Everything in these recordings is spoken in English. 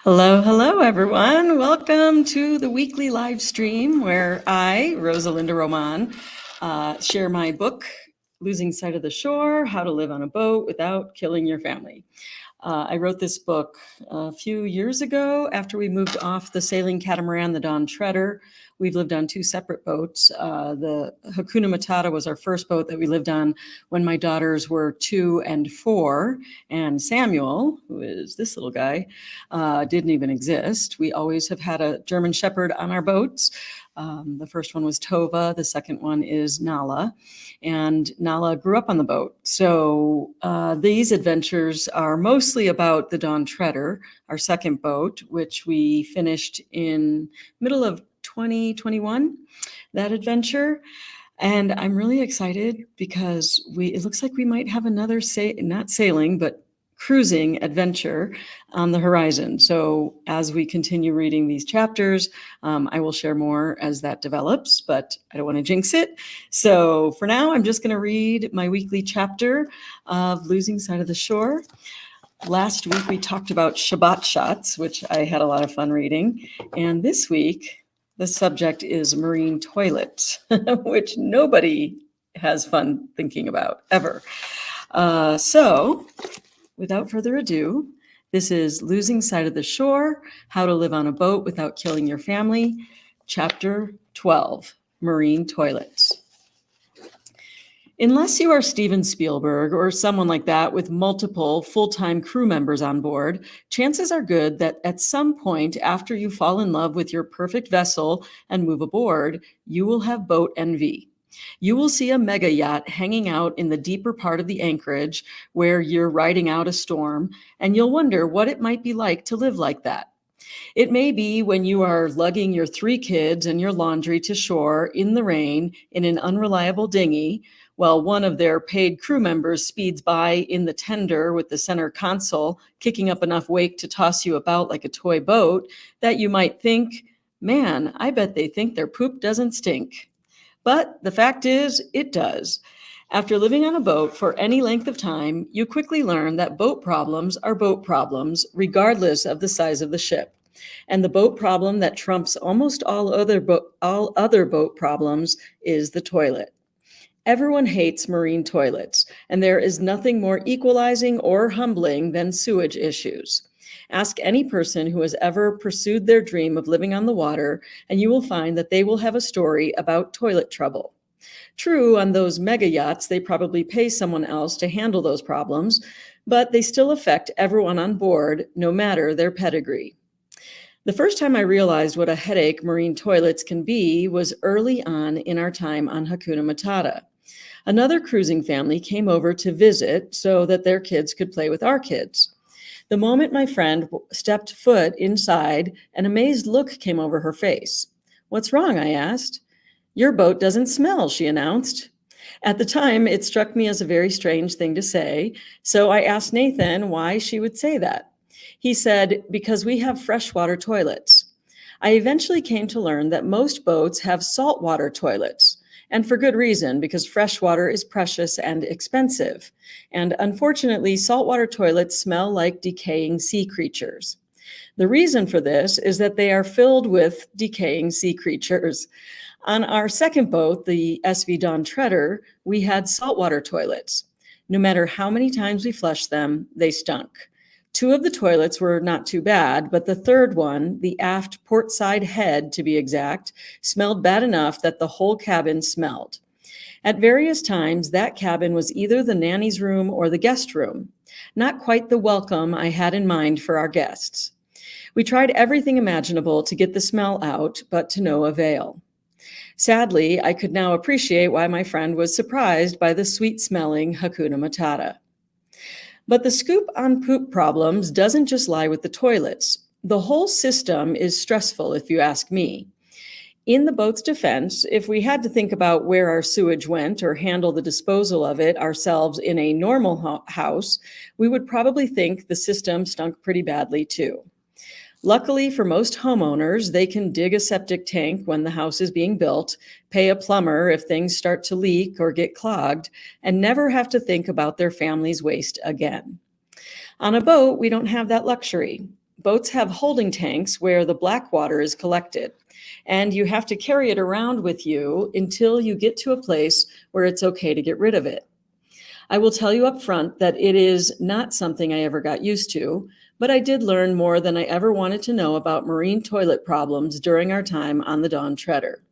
Hello, everyone. Welcome to the weekly live stream where I, Rosa Román, share my book, Losing Sight of the Shore, How to Live on a Boat Without Killing Your Family. I wrote this book a few years ago after we moved off the sailing catamaran, the Dawn Treader. We've lived on two separate boats. The Hakuna Matata was our first boat that we lived on when my daughters were 2 and 4, and Samuel, who is this little guy, didn't even exist. We always have had a German Shepherd on our boats. The first one was Tova, the second one is Nala, and Nala grew up on the boat. So these adventures are mostly about the Dawn Treader, our second boat, which we finished in middle of 2021, that adventure. And I'm really excited because it looks like we might have another, not sailing, but cruising adventure on the horizon. So as we continue reading these chapters, I will share more as that develops, but I don't want to jinx it. So for now, I'm just going to read my weekly chapter of Losing Sight of the Shore. Last week, we talked about Shabbat shots, which I had a lot of fun reading. And this week, the subject is marine toilets, which nobody has fun thinking about ever. So without further ado, this is Losing Sight of the Shore, How to Live on a Boat Without Killing Your Family, Chapter 12, Marine Toilets. Unless you are Steven Spielberg or someone like that with multiple full-time crew members on board, chances are good that at some point after you fall in love with your perfect vessel and move aboard, you will have boat envy. You will see a mega yacht hanging out in the deeper part of the anchorage where you're riding out a storm, and you'll wonder what it might be like to live like that. It may be when you are lugging your 3 kids and your laundry to shore in the rain in an unreliable dinghy, while one of their paid crew members speeds by in the tender with the center console, kicking up enough wake to toss you about like a toy boat, that you might think, man, I bet they think their poop doesn't stink. But the fact is, it does. After living on a boat for any length of time, you quickly learn that boat problems are boat problems, regardless of the size of the ship. And the boat problem that trumps almost all other boat problems is the toilet. Everyone hates marine toilets, and there is nothing more equalizing or humbling than sewage issues. Ask any person who has ever pursued their dream of living on the water, and you will find that they will have a story about toilet trouble. True, on those mega yachts, they probably pay someone else to handle those problems, but they still affect everyone on board, no matter their pedigree. The first time I realized what a headache marine toilets can be was early on in our time on Hakuna Matata. Another cruising family came over to visit so that their kids could play with our kids. The moment my friend stepped foot inside, an amazed look came over her face. "What's wrong?" I asked. "Your boat doesn't smell," she announced. At the time, it struck me as a very strange thing to say, so I asked Nathan why she would say that. He said, "Because we have freshwater toilets." I eventually came to learn that most boats have saltwater toilets. And for good reason, because freshwater is precious and expensive. And unfortunately, saltwater toilets smell like decaying sea creatures. The reason for this is that they are filled with decaying sea creatures. On our second boat, the SV Dawn Treader, we had saltwater toilets. No matter how many times we flushed them, they stunk. 2 of the toilets were not too bad, but the third one, the aft port side head to be exact, smelled bad enough that the whole cabin smelled. At various times, that cabin was either the nanny's room or the guest room. Not quite the welcome I had in mind for our guests. We tried everything imaginable to get the smell out, but to no avail. Sadly, I could now appreciate why my friend was surprised by the sweet-smelling Hakuna Matata. But the scoop on poop problems doesn't just lie with the toilets. The whole system is stressful, if you ask me. In the boat's defense, if we had to think about where our sewage went or handle the disposal of it ourselves in a normal house, we would probably think the system stunk pretty badly too. Luckily for most homeowners, they can dig a septic tank when the house is being built, pay a plumber if things start to leak or get clogged, and never have to think about their family's waste again. On a boat, we don't have that luxury. boats have holding tanks where the black water is collected, and you have to carry it around with you until you get to a place where it's okay to get rid of it. I will tell you up front that it is not something I ever got used to, but I did learn more than I ever wanted to know about marine toilet problems during our time on the Dawn Treader.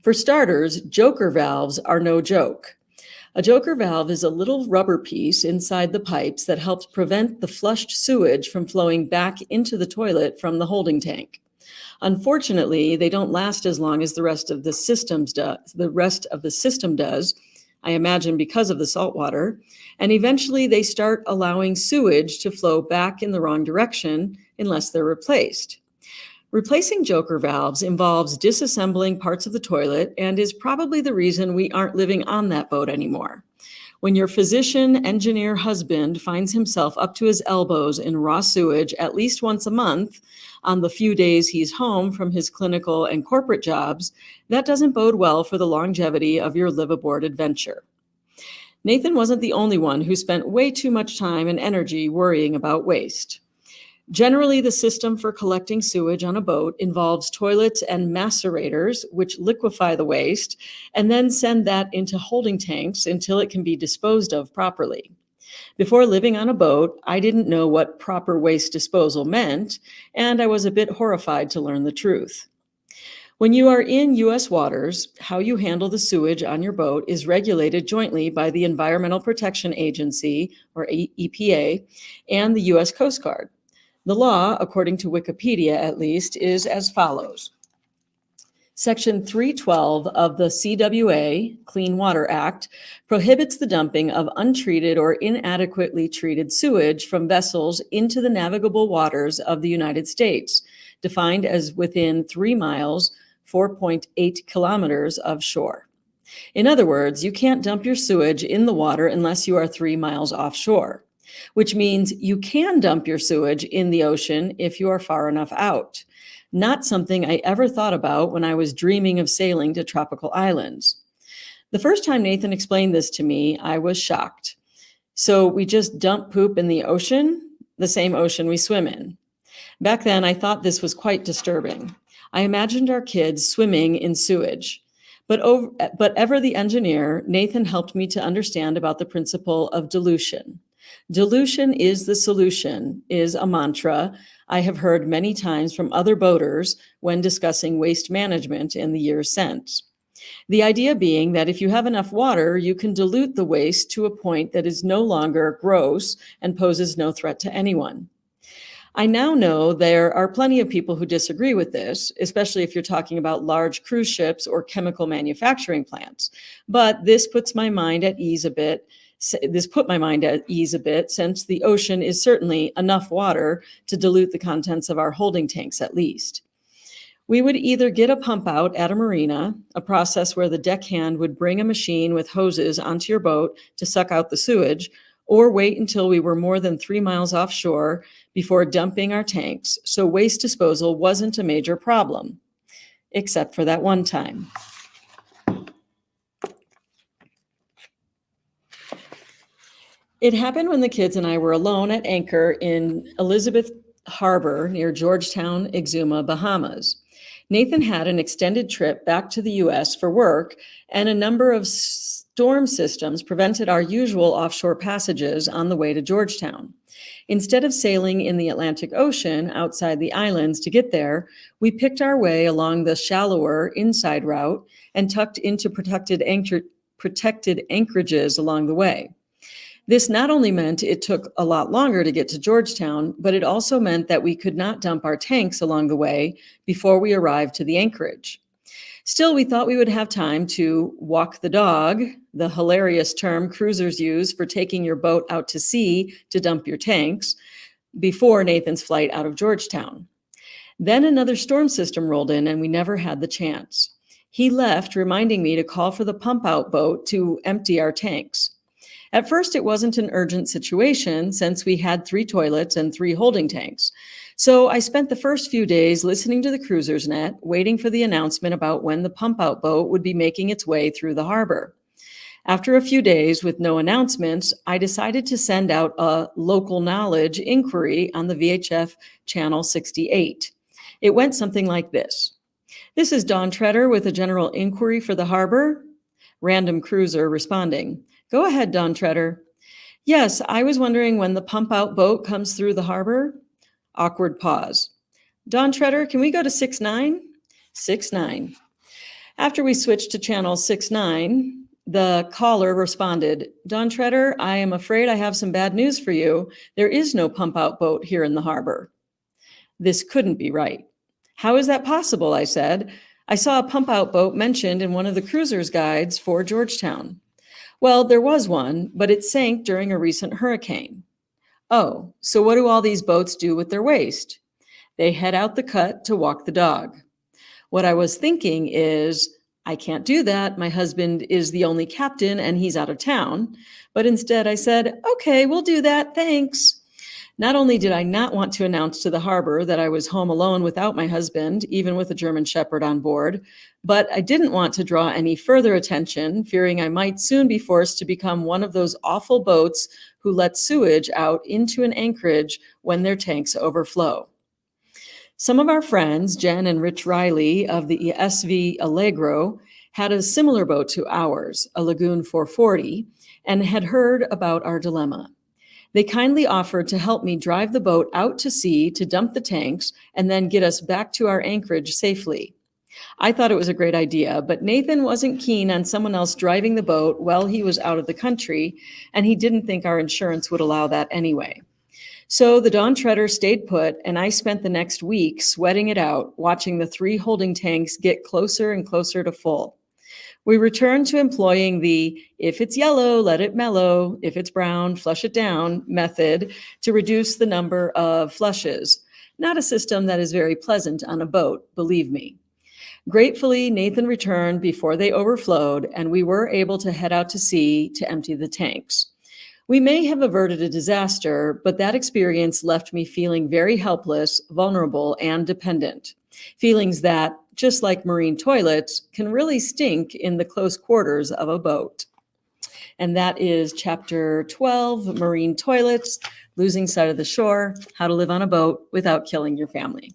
For starters, joker valves are no joke. A joker valve is a little rubber piece inside the pipes that helps prevent the flushed sewage from flowing back into the toilet from the holding tank. Unfortunately, they don't last as long as the rest of the system does, I imagine because of the salt water, and eventually they start allowing sewage to flow back in the wrong direction unless they're replaced. Replacing joker valves involves disassembling parts of the toilet and is probably the reason we aren't living on that boat anymore. When your physician engineer husband finds himself up to his elbows in raw sewage at least once a month on the few days he's home from his clinical and corporate jobs, that doesn't bode well for the longevity of your live-aboard adventure. Nathan wasn't the only one who spent way too much time and energy worrying about waste. Generally, the system for collecting sewage on a boat involves toilets and macerators, which liquefy the waste and then send that into holding tanks until it can be disposed of properly. Before living on a boat, I didn't know what proper waste disposal meant, and I was a bit horrified to learn the truth. When you are in U.S. waters, how you handle the sewage on your boat is regulated jointly by the Environmental Protection Agency, or EPA, and the U.S. Coast Guard. The law, according to Wikipedia at least, is as follows. Section 312 of the CWA, Clean Water Act, prohibits the dumping of untreated or inadequately treated sewage from vessels into the navigable waters of the United States, defined as within 3 miles, 4.8 kilometers of shore. In other words, you can't dump your sewage in the water unless you are 3 miles offshore, which means you can dump your sewage in the ocean if you are far enough out. Not something I ever thought about when I was dreaming of sailing to tropical islands. The first time Nathan explained this to me, I was shocked. So we just dump poop in the ocean, the same ocean we swim in. Back then, I thought this was quite disturbing. I imagined our kids swimming in sewage. But ever the engineer, Nathan helped me to understand about the principle of dilution. Dilution is the solution is a mantra I have heard many times from other boaters when discussing waste management in the years since. The idea being that if you have enough water, you can dilute the waste to a point that is no longer gross and poses no threat to anyone. I now know there are plenty of people who disagree with this, especially if you're talking about large cruise ships or chemical manufacturing plants. But this put my mind at ease a bit since the ocean is certainly enough water to dilute the contents of our holding tanks at least. We would either get a pump out at a marina, a process where the deckhand would bring a machine with hoses onto your boat to suck out the sewage, or wait until we were more than 3 miles offshore before dumping our tanks, so waste disposal wasn't a major problem, except for that one time. It happened when the kids and I were alone at anchor in Elizabeth Harbor near Georgetown, Exuma, Bahamas. Nathan had an extended trip back to the U.S. for work, and a number of storm systems prevented our usual offshore passages on the way to Georgetown. Instead of sailing in the Atlantic Ocean outside the islands to get there, we picked our way along the shallower inside route and tucked into protected anchorages along the way. This not only meant it took a lot longer to get to Georgetown, but it also meant that we could not dump our tanks along the way before we arrived to the anchorage. Still, we thought we would have time to walk the dog, the hilarious term cruisers use for taking your boat out to sea to dump your tanks, before Nathan's flight out of Georgetown. Then another storm system rolled in and we never had the chance. He left, reminding me to call for the pump out boat to empty our tanks. At first, it wasn't an urgent situation since we had 3 toilets and 3 holding tanks. So I spent the first few days listening to the cruiser's net, waiting for the announcement about when the pump out boat would be making its way through the harbor. After a few days with no announcements, I decided to send out a local knowledge inquiry on the VHF channel 68. It went something like this. This is Don Treader with a general inquiry for the harbor. Random cruiser responding. Go ahead, Don Treader. Yes, I was wondering when the pump out boat comes through the harbor. Awkward pause. Don Treader, can we go to 69? 69. After we switched to channel 69, the caller responded, Don Treader, I am afraid I have some bad news for you. There is no pump out boat here in the harbor. This couldn't be right. How is that possible? I said. I saw a pump out boat mentioned in one of the cruiser's guides for Georgetown. Well, there was one, but it sank during a recent hurricane. Oh, so what do all these boats do with their waste? They head out the cut to walk the dog. What I was thinking is, I can't do that. My husband is the only captain and he's out of town. But instead I said, okay, we'll do that. Thanks. Not only did I not want to announce to the harbor that I was home alone without my husband, even with a German Shepherd on board, but I didn't want to draw any further attention, fearing I might soon be forced to become one of those awful boats who let sewage out into an anchorage when their tanks overflow. Some of our friends, Jen and Rich Riley of the SV Allegro, had a similar boat to ours, a Lagoon 440, and had heard about our dilemma. They kindly offered to help me drive the boat out to sea to dump the tanks and then get us back to our anchorage safely. I thought it was a great idea, but Nathan wasn't keen on someone else driving the boat while he was out of the country, and he didn't think our insurance would allow that anyway. So the Don Treader stayed put, and I spent the next week sweating it out, watching the 3 holding tanks get closer and closer to full. We returned to employing the if it's yellow, let it mellow, if it's brown, flush it down method to reduce the number of flushes. Not a system that is very pleasant on a boat, believe me. Gratefully, Nathan returned before they overflowed, and we were able to head out to sea to empty the tanks. We may have averted a disaster, but that experience left me feeling very helpless, vulnerable, and dependent. Feelings that, just like marine toilets, can really stink in the close quarters of a boat. And that is chapter 12, Marine Toilets, Losing Sight of the Shore, How to Live on a Boat Without Killing Your Family.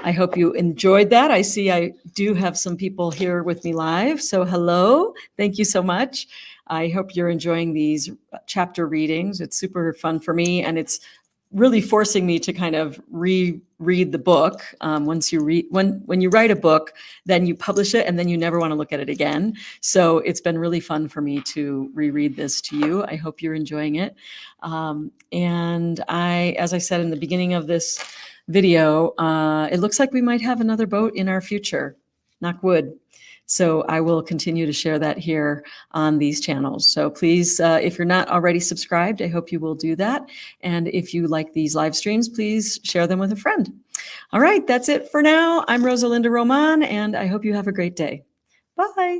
I hope you enjoyed that. I see I do have some people here with me live. So hello, thank you so much. I hope you're enjoying these chapter readings. It's super fun for me, and it's really forcing me to kind of reread the book. Once you read, when you write a book, then you publish it and then you never want to look at it again. So it's been really fun for me to reread this to you. I hope you're enjoying it. And as I said in the beginning of this video, it looks like we might have another boat in our future, knock wood. So I will continue to share that here on these channels. So please, if you're not already subscribed, I hope you will do that. And if you like these live streams, please share them with a friend. All right, that's it for now. I'm Rosa Román, and I hope you have a great day. Bye.